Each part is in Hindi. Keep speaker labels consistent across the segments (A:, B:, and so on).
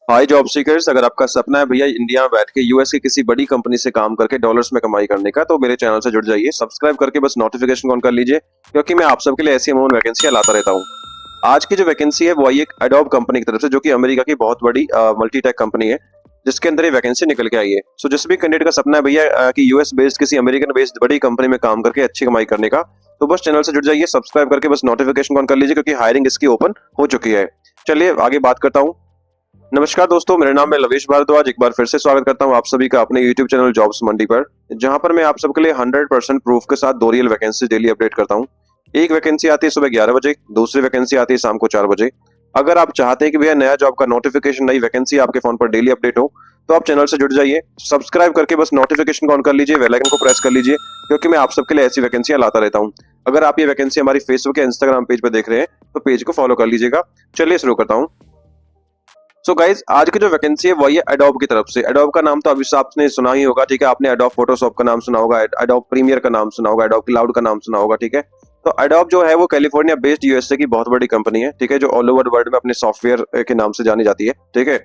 A: हाय जॉब सीकर्स, अगर आपका सपना है भैया इंडिया में बैठ के यूएस की किसी बड़ी कंपनी से काम करके डॉलर्स में कमाई करने का, तो मेरे चैनल से जुड़ जाइए। सब्सक्राइब करके बस नोटिफिकेशन ऑन कर लीजिए, क्योंकि मैं आप सबके लिए ऐसी अमूमन वैकेंसियां लाता रहता हूँ। आज की जो वैकेंसी है वो आई एक एडोब कंपनी की तरफ से, जो कि अमेरिका की बहुत बड़ी मल्टीटेक कंपनी है, जिसके अंदर ये वैकेंसी निकल के आई है। सो जिस भी कैंडिडेट का सपना है भैया कि यूएस बेस्ड किसी अमेरिकन बेस्ड बड़ी कंपनी में काम करके अच्छी कमाई करने का, तो बस चैनल से जुड़ जाइए। सब्सक्राइब करके बस नोटिफिकेशन ऑन कर लीजिए, क्योंकि हायरिंग इसकी ओपन हो चुकी है। चलिए आगे बात करता हूँ। नमस्कार दोस्तों, मेरा नाम है लवेश भारद्वाज। एक बार फिर से स्वागत करता हूं आप सभी का अपने YouTube चैनल जॉब्स मंडी पर, जहां पर मैं आप सबके लिए 100% प्रूफ के साथ 2 रियल वैकेंसी डेली अपडेट करता हूं। एक वैकेंसी आती है सुबह 11 बजे, दूसरी वैकेंसी आती है शाम को 4 बजे। अगर आप चाहते हैं कि भैया नया जॉब का नोटिफिकेशन, नई वैकेंसी आपके फोन पर डेली अपडेट हो, तो आप चैनल से जुड़ जाइए। सब्सक्राइब करके बस नोटिफिकेशन को ऑन कर लीजिए, बेल आइकन को प्रेस कर लीजिए, क्योंकि मैं आप सबके लिए ऐसी वैकेंसियां लाता रहता हूँ। अगर आप ये वैकेंसी हमारी फेसबुक या इंस्टाग्राम पेज पर देख रहे हैं, तो पेज को फॉलो कर लीजिएगा। चलिए शुरू करता हूँ। सो गाइज, आज की जो वैकेंसी है वो ये एडोब की तरफ से। एडोब का नाम तो अभी से आपने सुना ही होगा, ठीक है। आपने एडोब फोटोशॉप का नाम सुना होगा, एडोब प्रीमियर का नाम सुना होगा, एडोब क्लाउड का नाम सुना होगा, ठीक है। तो एडोब जो है वो कैलिफोर्निया बेस्ड यूएसए की बहुत बड़ी कंपनी है, ठीक है, जो ऑल ओवर वर्ल्ड में अपने सॉफ्टवेयर के नाम से जानी जाती है, ठीक है।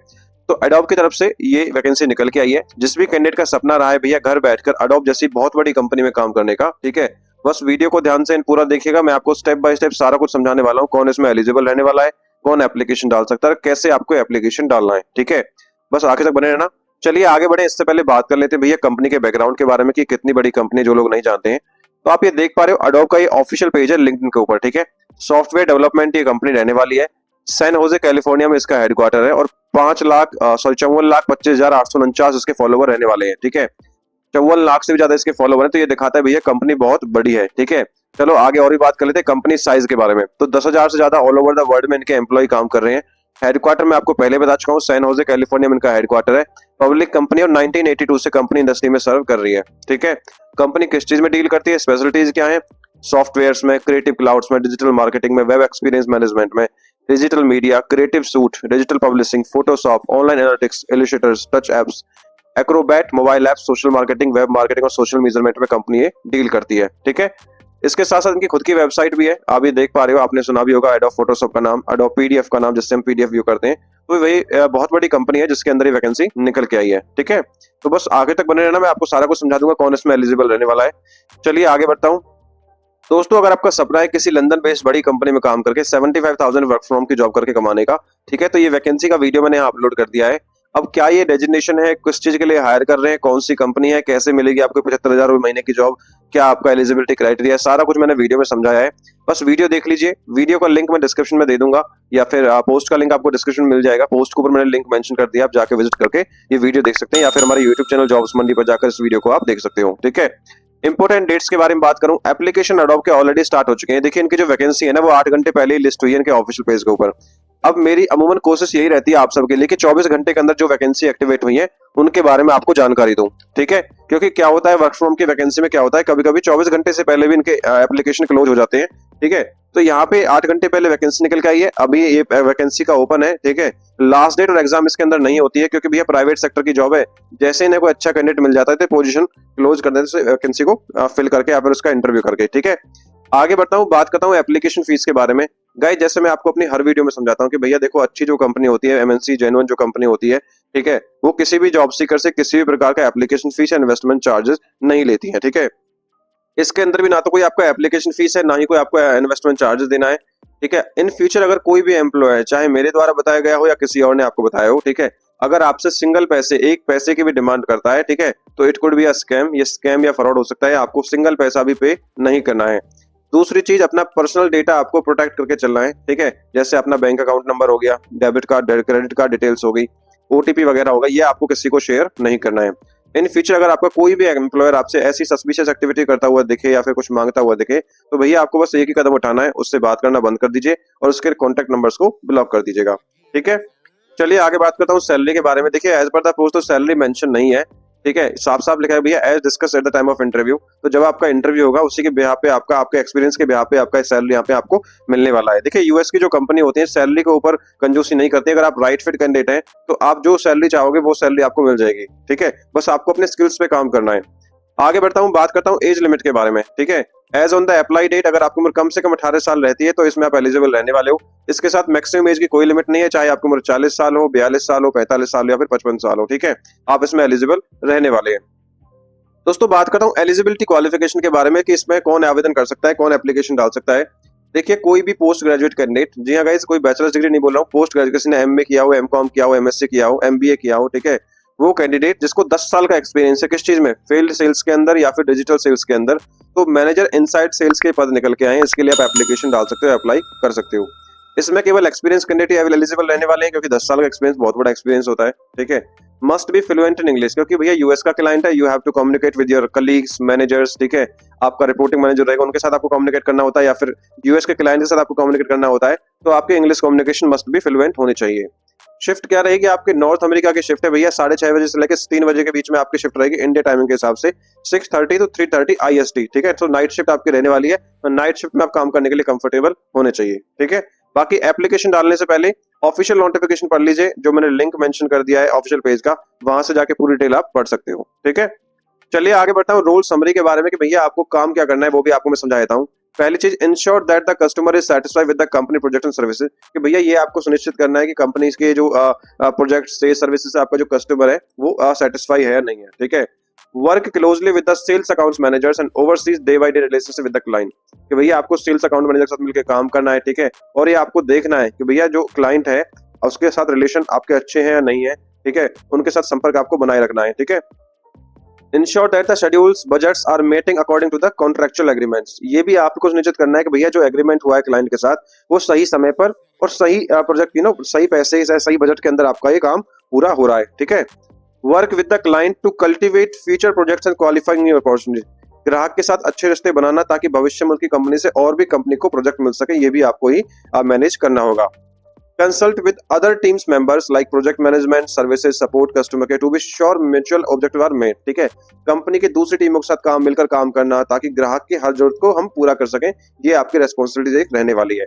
A: तो एडोब की तरफ से ये वैकेंसी निकल के आई है। जिस भी कैंडिडेट का सपना रहा है भैया घर बैठकर एडोब जैसी बहुत बड़ी कंपनी में काम करने का, ठीक है, बस वीडियो को ध्यान से पूरा देखिएगा। मैं आपको स्टेप बाय स्टेप सारा कुछ समझाने वाला हूँ। कौन इसमें एलिजिबल रहने वाला है, कौन एप्लीकेशन डाल सकता है, कैसे आपको एप्लीकेशन डालना है, ठीक है। बस आगे तक बने रहना। चलिए आगे बढ़े। इससे पहले बात कर लेते हैं भैया कंपनी के बैकग्राउंड के बारे में कि कितनी बड़ी कंपनी, जो लोग नहीं जानते हैं। तो आप ये देख पा रहे हो, एडोब का ये ऑफिशियल पेज है लिंक्डइन के ऊपर, ठीक है। सॉफ्टवेयर डेवलपमेंट ये कंपनी रहने वाली है। सैन होजे कैलिफोर्निया में इसका हेडक्वार्टर है, और 54,25,849 इसके फॉलोवर रहने वाले हैं, ठीक है। 54 लाख से भी ज्यादा इसके फॉलोवर है, तो ये दिखाता है भैया कंपनी बहुत बड़ी है, ठीक है। चलो आगे और भी बात कर लेते हैं कंपनी साइज के बारे में। तो 10,000 से ज्यादा ऑल ओवर द वर्ल्ड में इनके एम्प्लॉय काम कर रहे हैं। हेडक्वार्टर में आपको पहले बता चुका हूँ, सैन होजे कैलिफोर्निया में इनका हेडक्वार्टर है। पब्लिक कंपनी और 1982 से कंपनी इंडस्ट्री में सर्व कर रही है, ठीक है। कंपनी किस चीज में डील करती है, स्पेशलिटीज क्या है? सॉफ्टवेयर में, क्रिएटिव क्लाउड्स में, डिजिटल मार्केटिंग में, वेब एक्सपीरियंस मैनेजमेंट में, digital media, creative suit, digital publishing, Photoshop, online analytics, illustrators, touch apps, Acrobat, mobile app, social marketing, web marketing और सोशल मेजरमेंट में कंपनी ये डील करती है, ठीक है। इसके साथ साथ इनकी खुद की वेबसाइट भी है, आप ये देख पा रहे हो। आपने सुना भी होगा एडोब फोटोशॉप का नाम, एडोब पीडीएफ का नाम, जिससे हम पीडीएफ व्यू करते हैं। तो वही बहुत बड़ी कंपनी है जिसके अंदर ये वैकेंसी निकल के आई है, ठीक है। तो बस आगे तक बने रहना, मैं आपको सारा कुछ समझा दूंगा कौन इसमें एलिजिबल रहने वाला है। चलिए आगे बढ़ता हूँ। दोस्तों, अगर आपका सपना है किसी लंदन बेस्ड बड़ी कंपनी में काम करके 75,000 वर्क फ्रॉम की जॉब करके कमाने का, ठीक है, तो ये वैकेंसी का वीडियो मैंने यहाँ अपलोड कर दिया है। अब क्या ये डेजिग्नेशन है, किस चीज के लिए हायर कर रहे हैं, कौन सी कंपनी है, कैसे मिलेगी आपको 75,000 रुपए महीने की जॉब, क्या आपका एलिजिबिलिटी क्राइटेरिया है, सारा कुछ मैंने वीडियो में समझाया है। बस वीडियो देख लीजिए। वीडियो का लिंक मैं डिस्क्रिप्शन में दे दूंगा, या फिर पोस्ट का लिंक आपको डिस्क्रिप्शन में मिल जाएगा। पोस्ट के ऊपर मैंने लिंक मेंशन कर दिया, आप जाके विजिट करके ये वीडियो देख सकते हैं, या फिर हमारे यूट्यूब चैनल जॉब्स मंडी पर जाकर इस वीडियो को आप देख सकते हो, ठीक है। इंपोर्टेंट डेट्स के बारे में बात करूं, एप्लीकेशन एडोब के ऑलरेडी स्टार्ट हो चुके हैं। देखिए इनकी जो वैकेंसी है ना, वो 8 घंटे पहले ही लिस्ट हुई है इनके ऑफिशियल पेज के ऊपर। अब मेरी अमूमन कोशिश यही रहती है आप सबके लिए कि 24 घंटे के अंदर जो वैकेंसी एक्टिवेट हुई है उनके बारे में आपको जानकारी दूं, ठीक है। क्योंकि क्या होता है, वर्क फ्रॉम की वैकेंसी में क्या होता है, कभी कभी 24 घंटे से पहले भी इनके एप्लीकेशन क्लोज हो जाते हैं, ठीक है। तो यहाँ पे 8 घंटे पहले वैकेंसी निकल के आई है। अभी ये वैकेंसी का ओपन है, ठीक है। लास्ट डेट और एग्जाम इसके अंदर नहीं होती है, क्योंकि भैया प्राइवेट सेक्टर की जॉब है। जैसे इन्हें कोई अच्छा कैंडिडेट मिल जाता है तो पोजीशन क्लोज कर देने से वैकेंसी को फिल करके या फिर उसका इंटरव्यू करके, ठीक है। आगे बढ़ता हूँ, बात करता हूँ एप्लीकेशन फीस के बारे में। गाइस, जैसे मैं आपको अपनी हर वीडियो में समझाता हूँ कि भैया देखो, अच्छी जो कंपनी होती है, एमएनसी जेन्युइन जो कंपनी होती है, ठीक है, वो किसी भी जॉब सीकर से किसी भी प्रकार का एप्लीकेशन फीस या इन्वेस्टमेंट चार्जेस नहीं लेती है, ठीक है। इसके अंदर भी ना तो कोई आपका एप्लीकेशन फीस है, ना ही कोई आपको इन्वेस्टमेंट चार्जेस देना है, ठीक है। इन फ्यूचर अगर कोई भी एम्प्लॉय है, चाहे मेरे द्वारा बताया गया हो या किसी और ने आपको बताया हो, ठीक है, अगर आपसे सिंगल पैसे, एक पैसे की भी डिमांड करता है, ठीक है, तो it could be a scam. ये स्कैम या फ्रॉड हो सकता है। आपको सिंगल पैसा भी पे नहीं करना है। दूसरी चीज, अपना पर्सनल डेटा आपको प्रोटेक्ट करके चलना है, ठीक है। जैसे अपना बैंक अकाउंट नंबर हो गया, debit card, credit card details हो गई, ओटीपी वगैरह होगा, ये आपको किसी को शेयर नहीं करना है। इन फ्यूचर अगर आपका कोई भी एम्प्लॉयर आपसे ऐसी सस्पिशियस एक्टिविटी करता हुआ दिखे या फिर कुछ मांगता हुआ दिखे, तो भैया आपको बस एक ही कदम उठाना है, उससे बात करना बंद कर दीजिए और उसके कॉन्टेक्ट नंबर्स को ब्लॉक कर दीजिएगा, ठीक है। चलिए आगे बात करता हूँ सैलरी के बारे में। देखिए एज पर द पोस्ट तो सैलरी मेंशन नहीं है, ठीक है। साफ साफ लिखा है भैया, as discuss at the time of interview. तो जब आपका इंटरव्यू होगा उसी के बिहाफ पे आपका, आपके एक्सपीरियंस के बिहाफ पे आपका सैलरी यहाँ पे आपको मिलने वाला है। देखिए यूएस की जो कंपनी होती है सैलरी के ऊपर कंजूसी नहीं करती। अगर आप राइट फिट कैंडिडेट हैं तो आप जो सैलरी चाहोगे वो सैलरी आपको मिल जाएगी, ठीक है। बस आपको अपने स्किल्स पे काम करना है। आगे बढ़ता हूँ, बात करता हूँ एज लिमिट के बारे में, ठीक है। As on the apply date, अगर आपकी उम्र कम से कम 18 साल रहती है तो इसमें आप एलिजिबल रहने वाले हो। इसके साथ मैक्सिमम एज की कोई लिमिट नहीं है, चाहे आपकी उम्र 40 साल हो, 42 साल हो, 45 साल हो या फिर 55 साल हो, ठीक है, आप इसमें एलिजिबल रहने वाले हैं। दोस्तों बात करता हूँ एलिजिबिलिटी क्वालिफिकेशन के बारे में कि इसमें कौन आवेदन कर सकता है, कौन एप्लीकेशन डाल सकता है। देखिए कोई भी पोस्ट ग्रेजुएट कैंडिडेट, जी हाँ गाइस, कोई बैचलर्स डिग्री नहीं बोल रहा हूँ, पोस्ट ग्रेजुएट किसी ने एमए किया हो, एमकॉम किया हो, एमएससी किया हो, एमबीए किया हो, ठीक है, वो कैंडिडेट जिसको 10 साल का एक्सपीरियंस है किस चीज में, फील्ड सेल्स के अंदर या फिर डिजिटल सेल्स के अंदर, तो मैनेजर इनसाइड सेल्स के पद निकल के आए हैं, इसके लिए आप एप्लीकेशन डाल सकते हो, अप्लाई कर सकते हो। इसमें केवल एक्सपीरियंस कैंडिडेट एलिजिबल रहने वाले हैं, क्योंकि 10 साल का एक्सपीरियंस बहुत बड़ा एक्सपीरियंस होता है, ठीक है। Must be fluent in English, क्योंकि भैया यूएस का क्लाइंट है, you have to communicate with your colleagues, managers, ठीक है, आपका रिपोर्टिंग मैनेजर रहेगा, उनके साथ आपको कम्युनिकेट करना होता है, या फिर यूएस के क्लाइंट के साथ आपको कम्युनिकेट करना होता है, तो आपके English communication must be fluent होनी चाहिए। शिफ्ट क्या रहेगी आपके, नॉर्थ अमेरिका की शिफ्ट है भैया, 6:30 बजे से लेकर 3 बजे के बीच में आपकी शिफ्ट रहेगी इंडिया टाइमिंग के हिसाब से, 6:30 to 3:30 IST, ठीक है। तो नाइट शिफ्ट आपकी रहने वाली है, नाइट शिफ्ट में आप काम करने के लिए कंफर्टेबल होने चाहिए, ठीक है। बाकी एप्लीकेशन डालने से पहले ऑफिशियल नोटिफिकेशन पढ़ लीजिए, जो मैंने लिंक मेंशन कर दिया है ऑफिशियल पेज का, वहां से जाके पूरी डिटेल आप पढ़ सकते हो, ठीक है। चलिए आगे बढ़ता हूँ रोल समरी के बारे में कि भैया आपको काम क्या करना है, वो भी आपको मैं समझा देता हूँ। पहली चीज, ensure that the customer is satisfied with the company project and services, कि भैया ये आपको सुनिश्चित करना है कि कंपनी के जो प्रोजेक्ट से सर्विसेज से आपका जो कस्टमर है वो सेटिस्फाई है या नहीं है, ठीक है। Work closely with the sales accounts managers and overseas day by day relationship with the client, कि भैया आपको सेल्स अकाउंट मैनेजर के साथ मिलकर काम करना है, ठीक है, और ये आपको देखना है कि भैया जो क्लाइंट है उसके साथ रिलेशन आपके अच्छे हैं या नहीं है, ठीक है, उनके साथ संपर्क आपको बनाए रखना है, ठीक है। Ensure that the schedules budgets are meeting according to the contractual agreements, ये भी आपको सुनिश्चित करना है कि भैया जो एग्रीमेंट हुआ है क्लाइंट के साथ वो सही समय पर और सही प्रोजेक्ट सही पैसे सही बजट के अंदर आपका ये काम पूरा हो रहा है, ठीक है। Work with the client to cultivate future projects and qualifying new opportunity, ग्राहक के साथ अच्छे रिश्ते बनाना ताकि भविष्य में उनकी कंपनी से और भी कंपनी को प्रोजेक्ट मिल सके, ये भी आपको ही मैनेज करना होगा। Consult with other teams members like project management, services, support, customer care to be sure mutual objective are met, ठीक है। कंपनी की दूसरी टीमों के साथ मिलकर काम करना ताकि ग्राहक की हर जरूरत को हम पूरा कर सकें, ये आपकी रेस्पॉन्सिबिलिटीज एक रहने वाली है,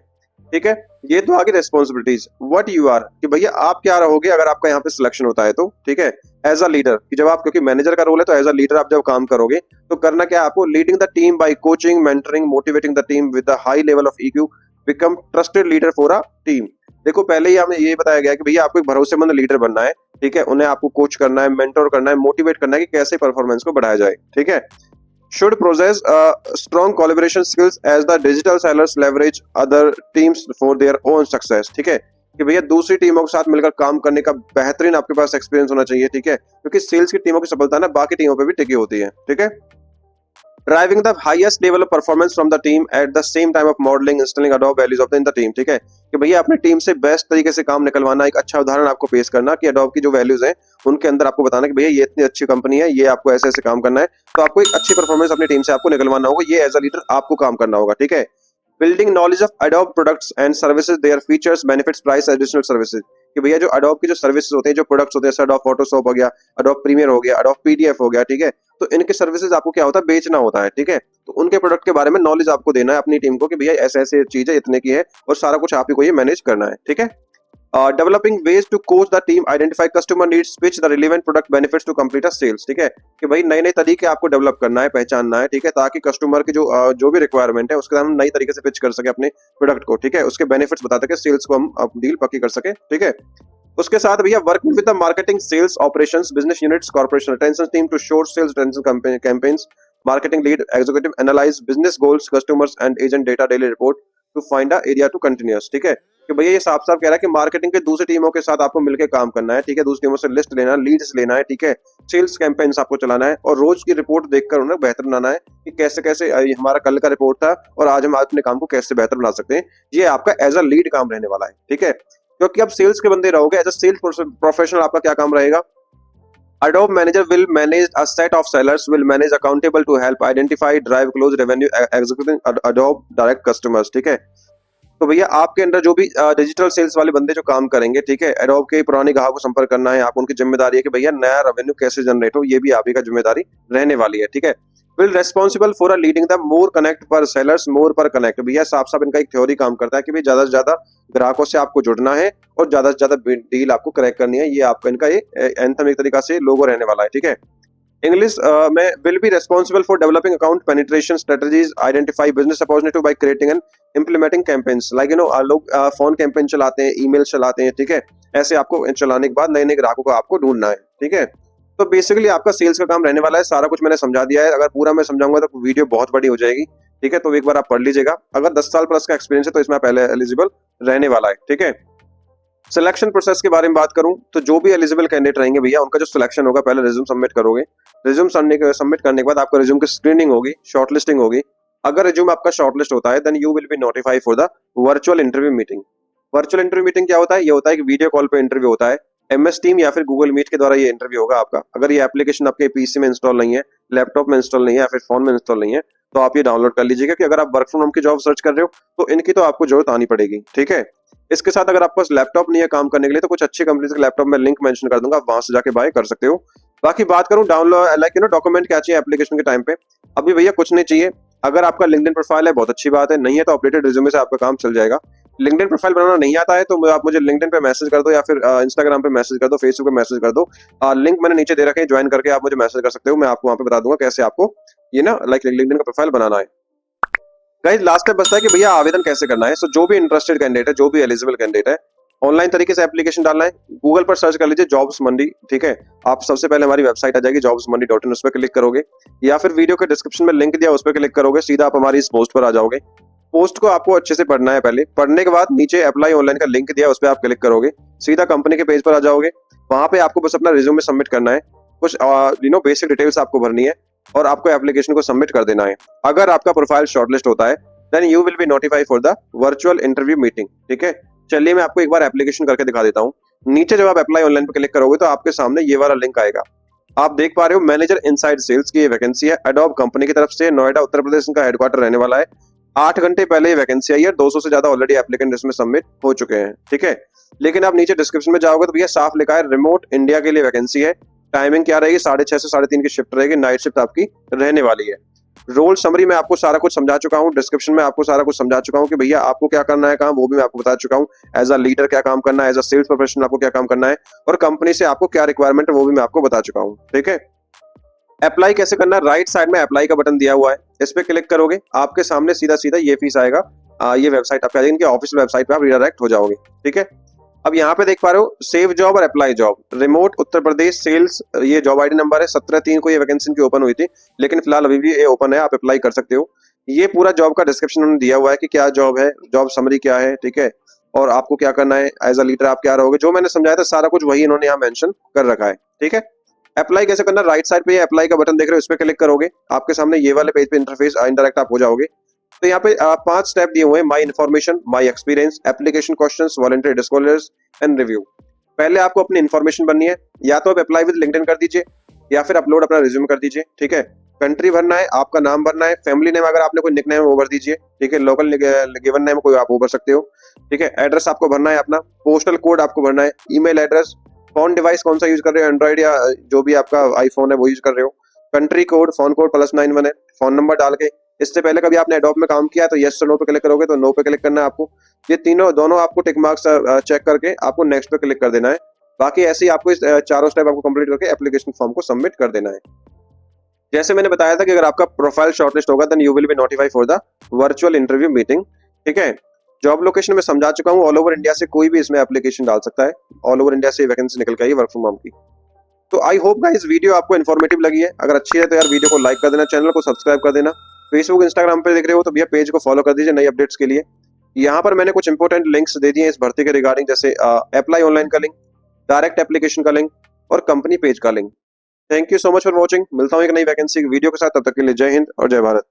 A: ठीक है। ये तो आगे रेस्पॉन्सिबिलिटीज, व्हाट यू आर, कि भैया आप क्या रहोगे अगर आपका यहाँ पे सिलेक्शन होता है तो, ठीक है। एज अ लीडर, कि जब आप, क्योंकि मैनेजर का रोल है तो एज अ लीडर आप जब काम करोगे तो करना क्या है आपको, leading the team by coaching, mentoring, motivating the team with the high level of EQ, become trusted leader for a team. देखो पहले ही हमें ये बताया गया कि भैया आपको एक भरोसेमंद लीडर बनना है, ठीक है, उन्हें आपको कोच करना है, मेंटर करना है, मोटिवेट करना है कि कैसे परफॉर्मेंस को बढ़ाया जाए, ठीक है। Should process strong collaboration skills as the digital sellers leverage other teams for their own success, ठीक है, कि भैया दूसरी टीमों के साथ मिलकर काम करने का बेहतरीन आपके पास एक्सपीरियंस होना चाहिए, ठीक है, क्योंकि सेल्स की टीमों की सफलता ना बाकी टीमों पर भी टिकी होती है, ठीक है। Driving the highest level of performance from the team at the same time of modelling installing Adobe values of the team, ठीक है, कि भैया अपनी टीम से बेस्ट तरीके से काम निकलवाना, एक अच्छा उदाहरण आपको पेश करना कि अडॉब की जो वैल्यूज हैं उनके अंदर आपको बताना कि भैया ये इतनी अच्छी कंपनी है, ये आपको ऐसे ऐसे काम करना है, तो आपको एक अच्छी परफॉर्मेंस अपनी टीम से आपको निकलवाना होगा, ये एज अ लीडर आपको काम करना होगा, ठीक है। Building knowledge of Adobe products and services, their features, benefits, price, additional services, कि भैया जो अडॉब की जो सर्विसेज होते हैं, जो प्रोडक्ट्स होते हैं, अडॉब फोटोशॉप हो गया, अडॉब प्रीमियर हो गया, अडॉब PDF हो गया, ठीक है, तो इनके सर्विसेज आपको क्या होता है, बेचना होता है, ठीक है, तो उनके प्रोडक्ट के बारे में नॉलेज आपको देना है अपनी टीम को कि भैया ऐसे ऐसे चीज है, इतने की है, और सारा कुछ आप ही को ये मैनेज करना है, ठीक है। Developing ways to coach the team, identify customer needs, pitch the relevant product benefits to complete a sales, ठीक है, कि भाई नए नए तरीके आपको डेवलप करना है, पहचानना है, ठीक है, ताकि कस्टमर की जो भी रिक्वायरमेंट है उसके हम नई तरीके से पिच कर सके अपने प्रोडक्ट को, ठीक है, उसके बेनिफिट्स बता सके, सेल्स को हम डील पक्की कर सके, ठीक है। उसके साथ भैया working with the marketing, sales, operations, business units, corporation attention team to shore sales attention campaigns, marketing lead, executive analyse business goals, customers and agent data, daily report to find a area to continuous, ठीक है, कि भैया ये साफ साफ कह रहा है कि मार्केटिंग के दूसरी टीमों के साथ आपको मिलकर काम करना है, ठीक है, दूसरी टीमों से लिस्ट लेना, लीड्स लेना है, ठीक है, सेल्स कैंपेन्स आपको चलाना है और रोज की रिपोर्ट देखकर उन्हें बेहतर बनाना है कि कैसे कैसे हमारा कल का रिपोर्ट था और आज हम अपने काम को कैसे बेहतर बना सकते हैं, ये आपका एज अ लीड काम रहने वाला है, ठीक है, क्योंकि आप सेल्स के बंदे रहोगे, एज अ सेल्स प्रोफेशनल आपका क्या काम रहेगा, Adobe manager will manage a set of sellers, will manage accountable to help identify, drive, close revenue, executing Adobe direct customers, ठीक है। तो भैया आपके अंदर जो भी डिजिटल सेल्स वाले बंदे जो काम करेंगे, ठीक है, एडोब के पुराने ग्राहक को संपर्क करना है, आप उनकी जिम्मेदारी है कि भैया नया रेवेन्यू कैसे जनरेट हो, ये भी आप ही का जिम्मेदारी रहने वाली है, ठीक है। Will responsible for a leading the more connect पर सेलर्स, मोर पर कनेक्ट, भैया साफ साफ इनका एक थ्योरी काम करता है कि भाई ज्यादा से ज्यादा ग्राहकों से आपको जुड़ना है और ज्यादा से ज्यादा डील आपको क्रैक करनी है, ये आपका इनका ये एंथम एक तरीका से लोगो रहने वाला है, ठीक है। इंग्लिश में will be responsible for developing account penetration strategies, identify business opportunity by creating and implementing campaigns. Like लोग फोन कैंपेन चलाते हैं, ईमेल चलाते हैं, ठीक है। ऐसे आपको चलाने के बाद नए नए ग्राहकों को आपको ढूंढना है, ठीक है। तो बेसिकली आपका सेल्स का काम रहने वाला है। सारा कुछ मैंने समझा दिया है। अगर पूरा मैं समझाऊंगा तो वीडियो बहुत बड़ी हो जाएगी, ठीक है। तो एक बार आप पढ़ लीजिएगा। अगर 10 साल प्लस का एक्सपीरियंस है तो इसमें पहले एलिजिबल रहने वाला है, ठीक है। सिलेक्शन प्रोसेस के बारे में बात करूं तो जो भी एलिजिबल कैंडिडेट रहेंगे भैया, उनका जो सिलेक्शन होगा, पहले रिज्यूम सबमिट करोगे। रिज्यूम सबमिट करने के बाद आपका रिज्यूम की स्क्रीनिंग होगी, शॉर्टलिस्टिंग होगी। अगर रिज्यूम आपका शॉर्टलिस्ट होता है then you will be notified for the virtual interview meeting. Virtual interview meeting क्या होता है? ये होता है कि वीडियो कॉल पे इंटरव्यू होता है। MS टीम या फिर गूगल मीट के द्वारा ये इंटरव्यू होगा आपका। अगर ये एप्लीकेशन आपके पीसी में इंस्टॉल नहीं है, लैपटॉप में इंस्टॉल नहीं है या फिर फोन में इंस्टॉल नहीं है, तो आप ये डाउनलोड कर लीजिएगा कि अगर आप वर्क फ्रॉम होम की जॉब सर्च कर रहे हो तो इनकी तो आपको जरूरत आनी पड़ेगी, ठीक है। इसके साथ अगर आपके पास लैपटॉप नहीं है काम करने के लिए तो कुछ अच्छी कंपनीज के लैपटॉप में लिंक मेंशन कर दूंगा, आप वहां से जाके बाय कर सकते हो। बाकी बात करूं डाउनलोड लाइक डॉक्यूमेंट क्या चाहिए एप्लीकेशन के टाइम पे, अभी भैया कुछ नहीं चाहिए। अगर आपका लिंक्डइन प्रोफाइल है बहुत अच्छी बात है, नहीं है तो अपडेटेड रिज्यूमे से आपका काम चल जाएगा। लिंक्डइन प्रोफाइल बनाना नहीं आता है तो आप मुझे लिंक्डइन पे मैसेज कर दो या फिर इंस्टाग्राम पे मैसेज कर दो, फेसबुक पे मैसेज कर दो। लिंक मैंने नीचे दे रखे हैं, ज्वाइन करके आप मुझे मैसेज कर सकते हो। मैं आपको वहां पे बता दूंगा कैसे आपको ये ना लाइक लिंक्डइन का प्रोफाइल बनाना है। गाइस लास्ट स्टेप बचता है कि भैया आवेदन कैसे करना है। सो जो भी इंटरेस्टेड कैंडिडेट है, जो भी एलिजिबल कैंडिडेट है, ऑनलाइन तरीके से एप्लीकेशन डालना है। गूगल पर सर्च कर लीजिए जॉब्स मंडी, ठीक है। आप सबसे पहले हमारी वेबसाइट आ जाएगी jobsmandi.in, उस पर क्लिक करोगे या फिर वीडियो के डिस्क्रिप्शन में लिंक दिया उस पर क्लिक करोगे, सीधा आप हमारी इस पोस्ट पर आ जाओगे। पोस्ट को आपको अच्छे से पढ़ना है। पहले पढ़ने के बाद नीचे अप्लाई ऑनलाइन का लिंक दिया, उस पर आप क्लिक करोगे, सीधा कंपनी के पेज पर आ जाओगे। वहां पे आपको बस अपना रिज्यूमे सबमिट करना है, कुछ बेसिक डिटेल्स आपको भरनी है और आपको एप्लीकेशन को सबमिट कर देना है। अगर आपका प्रोफाइल शॉर्टलिस्ट होता है then you will be notified for the virtual interview meeting, ठीक है। चलिए मैं आपको एक बार एप्लीकेशन करके दिखा देता हूँ। नीचे जब आप अप्लाई ऑनलाइन पर क्लिक करोगे तो आपके सामने ये वाला लिंक आएगा। आप देख पा रहे हो मैनेजर इनसाइड सेल्स की ये वैकेंसी है, एडोब कंपनी की तरफ से, नोएडा उत्तर प्रदेश का हेडक्वार्टर रहने वाला है। 8 घंटे पहले ये वैकेंसी आई है, 200 से ज्यादा ऑलरेडी एप्लीकेंट इसमें सबमिट हो चुके हैं, ठीक है। लेकिन आप नीचे डिस्क्रिप्शन में जाओगे तो भैया साफ लिखा है रिमोट इंडिया के लिए वैकेंसी है। टाइमिंग क्या रहेगी? 6:30 से 3:30 की शिफ्ट रहेगी, नाइट शिफ्ट आपकी रहने वाली है। रोल समरी में आपको सारा कुछ समझा चुका हूँ, डिस्क्रिप्शन में आपको सारा कुछ समझा चुका हूँ कि भैया आपको क्या करना है काम, वो भी मैं आपको बता चुका हूँ। एज अ लीडर क्या काम करना है, एज अ सेल्स प्रोफेशनल आपको क्या काम करना है और कंपनी से आपको क्या रिक्वायरमेंट है वो भी मैं आपको बता चुका हूँ, ठीक है। अप्लाई कैसे करना है? राइट साइड में अप्लाई का बटन दिया हुआ है, इस पे क्लिक करोगे, आपके सामने सीधा सीधा ये फीस आएगा। ये वेबसाइट आपके आ जाएगी, इनकी ऑफिशियल वेबसाइट पे आप रिडायरेक्ट हो जाओगे, ठीक है। अब यहाँ पे देख पा रहे हो सेव जॉब और apply job, remote Uttar Pradesh sales, ये जॉब आईडी नंबर है। 17/3 को ये वैकेंसी की ओपन हुई थी, लेकिन फिलहाल अभी भी ये ओपन है, आप अप्लाई कर सकते हो। ये पूरा जॉब का डिस्क्रिप्शन उन्होंने दिया हुआ है कि क्या जॉब है, जॉब समरी क्या है, ठीक है, और आपको क्या करना है, एज अ लीडर आप क्या रहोगे। जो मैंने समझाया था सारा कुछ वही इन्होंने यहाँ मेंशन कर रखा है, ठीक है। अप्लाई कैसे करना? राइट साइड पे ये अप्लाई का बटन देख रहे हो, इस पे क्लिक करोगे, आपके सामने ये वाले पेज पे इंटरफेस इंटरैक्ट आप हो जाओगे। तो यहाँ पे 5 स्टेप दिए हुए हैं, my information, my experience, application questions, voluntary disclosures and review. पहले आपको अपनी इन्फॉर्मेशन बननी है, या तो आप अप्लाई विद लिंक्डइन कर दीजिए या फिर अपलोड अपना रिज्यूम कर दीजिए, ठीक है। कंट्री भरना है, आपका नाम भरना है, फैमिली नेम अगर आपने कोई निकनेम है वो भर दीजिए, ठीक है। लोकल गिवन नेम कोई आप वो भर सकते हो, ठीक है। एड्रेस आपको भरना है अपना, पोस्टल कोड आपको भरना है, ईमेल एड्रेस, फोन डिवाइस कौन सा यूज कर रहे हो, एंड्रॉइड या जो भी आपका आईफोन है वो यूज कर रहे हो, कंट्री कोड, फोन कोड +91 है, फोन नंबर डाल के। इससे पहले कभी आपने एडोब में काम किया तो यस और नो पे क्लिक करोगे, तो नो पे क्लिक करना है आपको। ये दोनों आपको टिक मार्क्स चेक करके आपको नेक्स्ट पे क्लिक कर देना है। बाकी ऐसे ही आपको इस चारों स्टेप आपको कंप्लीट करके एप्लीकेशन फॉर्म को सबमिट कर देना है। जैसे मैंने बताया था कि अगर आपका प्रोफाइल शॉर्टलिस्ट होगा then you will be notified for the virtual interview meeting, ठीक है। जॉब लोकेशन में समझा चुका हूँ, ऑल ओवर इंडिया से कोई भी इसमें एप्लीकेशन डाल सकता है, ऑल ओवर इंडिया से वैकेंसी निकल के आई वर्क फ्रॉम होम की। तो आई होप गाइस वीडियो आपको इन्फॉर्मेटिव लगी है। अगर अच्छी है तो यार वीडियो को लाइक कर देना, चैनल को सब्सक्राइब कर देना। फेसबुक इंस्टाग्राम पे देख रहे हो तो भैया पेज को फॉलो कर दीजिए नई अपडेट्स के लिए। यहाँ पर मैंने कुछ इंपॉर्टेंट लिंक्स दे दिए इस भर्ती के रिगार्डिंग, जैसे अप्लाई ऑनलाइन का लिंक, डायरेक्ट एप्लीकेशन का लिंक और कंपनी पेज का link. Thank you so much for watching. मिलता हूँ एक नई वैकेंसी वीडियो के साथ, तब तक के लिए जय हिंद और जय भारत।